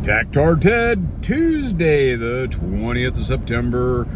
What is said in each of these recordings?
Tactar Ted, Tuesday, the 20th of September.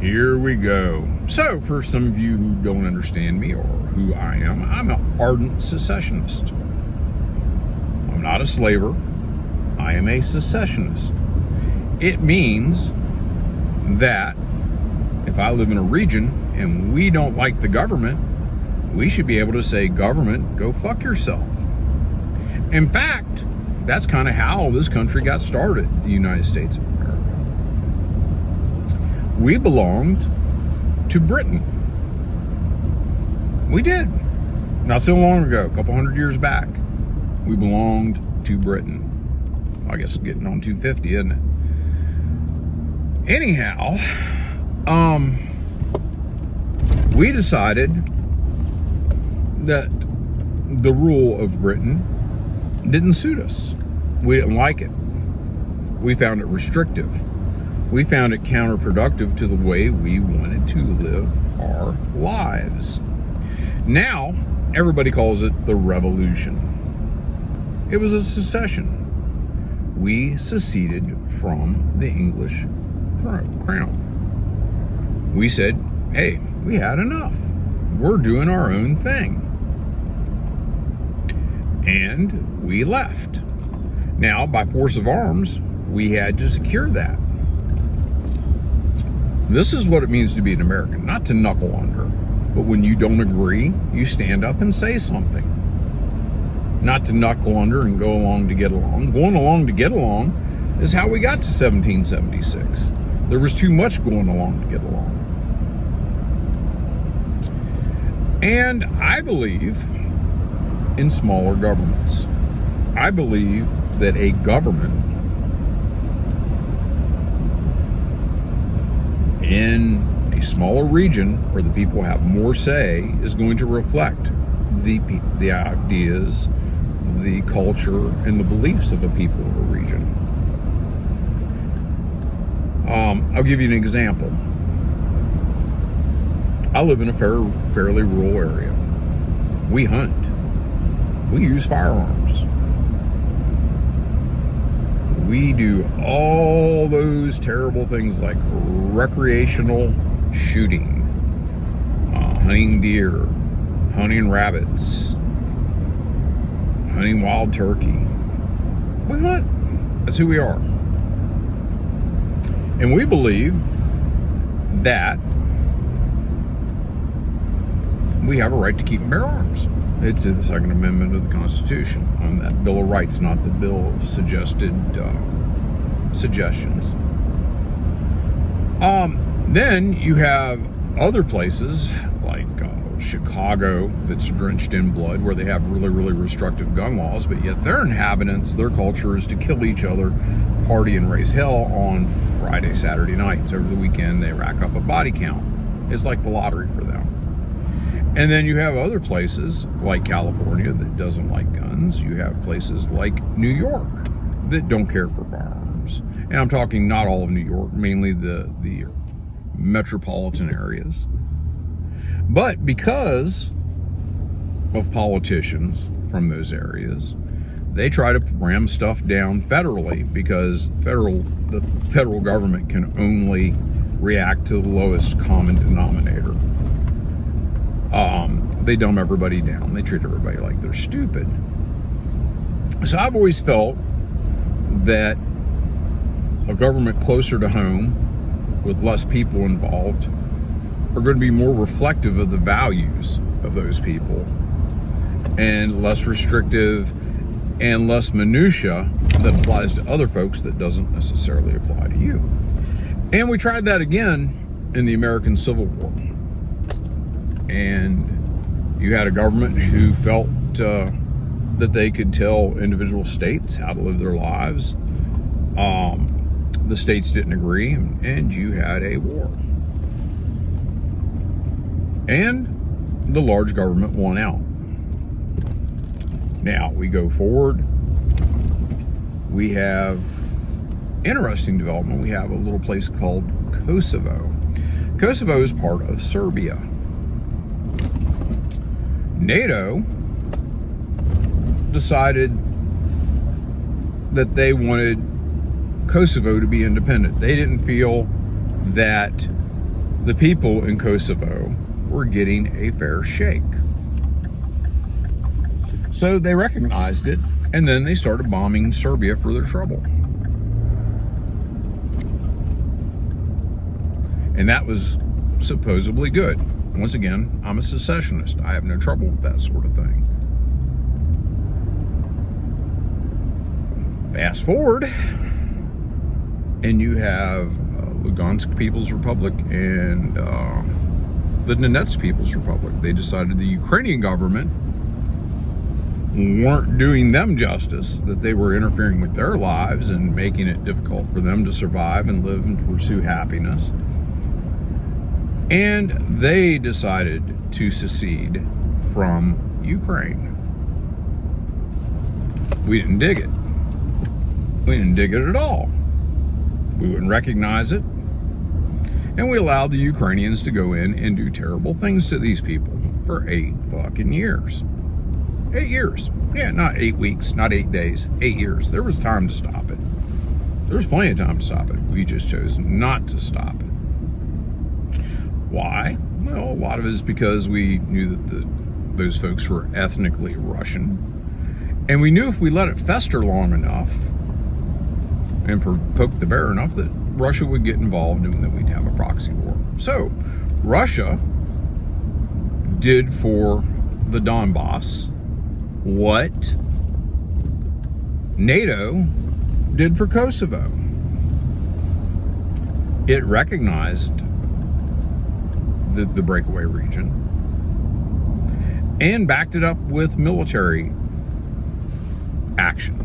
Here we go. So, for some of you who don't understand me or who I am, I'm an ardent secessionist. I'm not a slaver. I am a secessionist. It means that if I live in a region and we don't like the government, we should be able to say, government, go fuck yourself. In fact, that's kind of how this country got started, the United States of America. We belonged to Britain. We did. Not so long ago, a couple hundred years back, we belonged to Britain. I guess it's getting on 250, isn't it? Anyhow, we decided that the rule of Britain didn't suit us. We didn't like it. We found it restrictive. We found it counterproductive to the way we wanted to live our lives. Now, everybody calls it the revolution. It was a secession. We seceded from the English crown. We said, hey, we had enough. We're doing our own thing. And we left. Now, by force of arms, we had to secure that. This is what it means to be an American, not to knuckle under, but when you don't agree, you stand up and say something. Not to knuckle under and go along to get along. Going along to get along is how we got to 1776. There was too much going along to get along. And I believe in smaller governments. I believe that a government in a smaller region where the people have more say is going to reflect the ideas, the culture, and the beliefs of the people of a region. I'll give you an example. I live in a fairly rural area. We hunt. We use firearms. We do all those terrible things like recreational shooting, hunting deer, hunting rabbits, hunting wild turkey. We hunt. That's who we are. And we believe that we have a right to keep and bear arms. It's in the Second Amendment of the Constitution, on that Bill of Rights, not the Bill of suggestions. Then you have other places like Chicago that's drenched in blood, where they have really, really restrictive gun laws, but yet their inhabitants, their culture is to kill each other, party and raise hell on Friday, Saturday nights. Over the weekend, they rack up a body count. It's like the lottery for them. And then you have other places like California that doesn't like guns. You have places like New York that don't care for firearms. And I'm talking not all of New York, mainly the metropolitan areas. But because of politicians from those areas, they try to ram stuff down federally, because the federal government can only react to the lowest common denominator. They dumb everybody down. They treat everybody like they're stupid. So I've always felt that a government closer to home, with less people involved, are going to be more reflective of the values of those people, and less restrictive and less minutia that applies to other folks that doesn't necessarily apply to you. And we tried that again in the American Civil War. And you had a government who felt that they could tell individual states how to live their lives. The states didn't agree, and you had a war. And the large government won out. Now, we go forward. We have interesting development. We have a little place called Kosovo. Kosovo is part of Serbia. NATO decided that they wanted Kosovo to be independent. They didn't feel that the people in Kosovo were getting a fair shake. So they recognized it, and then they started bombing Serbia for their trouble. And that was supposedly good. Once again, I'm a secessionist. I have no trouble with that sort of thing. Fast forward, and you have Lugansk People's Republic and the Donetsk People's Republic. They decided the Ukrainian government weren't doing them justice, that they were interfering with their lives and making it difficult for them to survive and live and pursue happiness. And they decided to secede from Ukraine. We didn't dig it. We didn't dig it at all. We wouldn't recognize it. And we allowed the Ukrainians to go in and do terrible things to these people for 8 fucking years. 8 years. Yeah, not 8 weeks, not 8 days, 8 years. There was time to stop it. There was plenty of time to stop it. We just chose not to stop it. Why? Well, a lot of it is because we knew that those folks were ethnically Russian. And we knew if we let it fester long enough and poke the bear enough that Russia would get involved and then we'd have a proxy war. So Russia did for the Donbass what NATO did for Kosovo. It recognized the breakaway region and backed it up with military action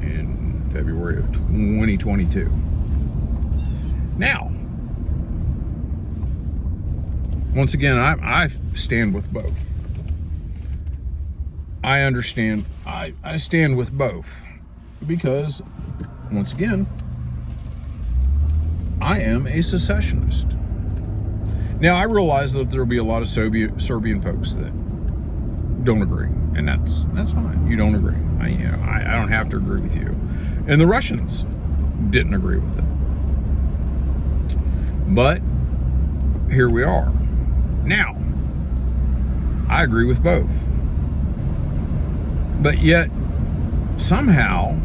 in February of 2022. Now, once again, I stand with both. I understand, I stand with both because, once again, I am a secessionist. Now, I realize that there will be a lot of Serbian folks that don't agree, and that's fine. You don't agree. I don't have to agree with you. And the Russians didn't agree with it. But here we are. Now, I agree with both. But yet, somehow,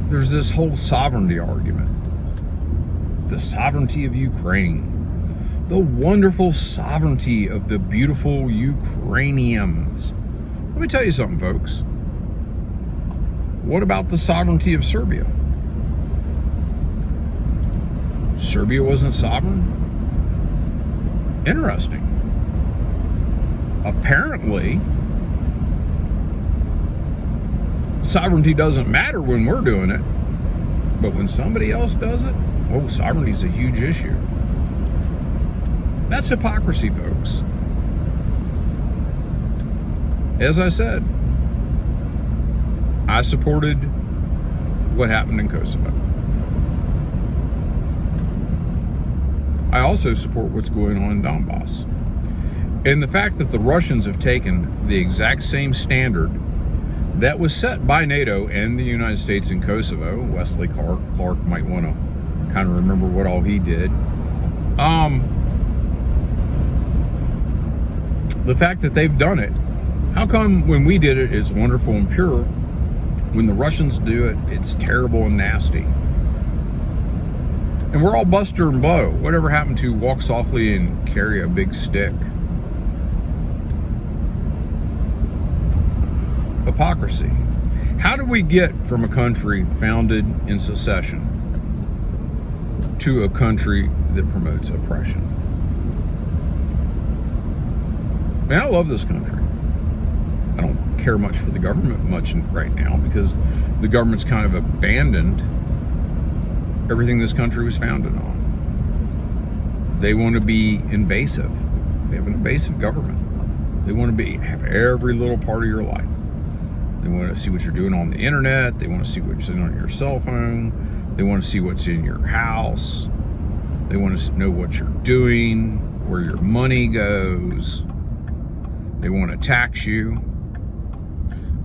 there's this whole sovereignty argument. The sovereignty of Ukraine. The wonderful sovereignty of the beautiful Ukrainians. Let me tell you something, folks. What about the sovereignty of Serbia? Serbia wasn't sovereign? Interesting. Apparently, sovereignty doesn't matter when we're doing it, but when somebody else does it, oh, sovereignty is a huge issue. That's hypocrisy, folks. As I said, I supported what happened in Kosovo. I also support what's going on in Donbass. And the fact that the Russians have taken the exact same standard that was set by NATO and the United States in Kosovo. Wesley Clark might want to kind of remember what all he did. The fact that they've done it, how come when we did it, it's wonderful and pure? When the Russians do it, it's terrible and nasty. And we're all Buster and Blow. Whatever happened to walk softly and carry a big stick? Hypocrisy. How do we get from a country founded in secession to a country that promotes oppression? Man, I love this country. I don't care much for the government much right now because the government's kind of abandoned everything this country was founded on. They want to be invasive. They have an invasive government. They want to have every little part of your life. They want to see what you're doing on the internet. They want to see what you're doing on your cell phone. They want to see what's in your house. They want to know what you're doing, where your money goes. They want to tax you.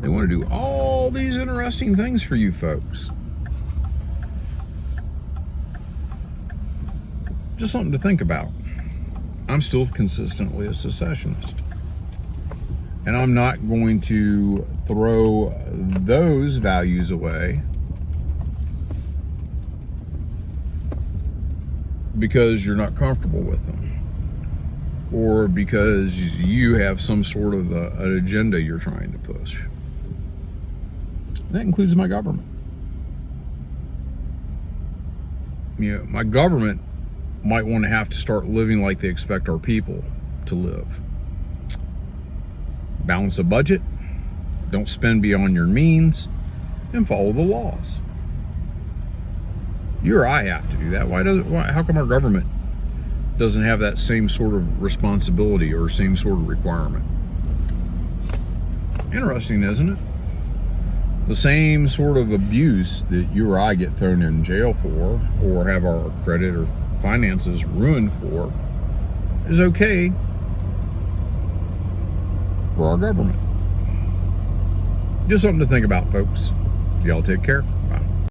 They want to do all these interesting things for you folks. Just something to think about. I'm still consistently a secessionist. And I'm not going to throw those values away because you're not comfortable with them, or because you have some sort of an agenda you're trying to push. That includes my government. You know, my government might want to have to start living like they expect our people to live. Balance a budget, don't spend beyond your means, and follow the laws. You or I have to do that. How come our government doesn't have that same sort of responsibility or same sort of requirement? Interesting, isn't it? The same sort of abuse that you or I get thrown in jail for, or have our credit or finances ruined for, is okay for our government. Just something to think about, folks. Y'all take care.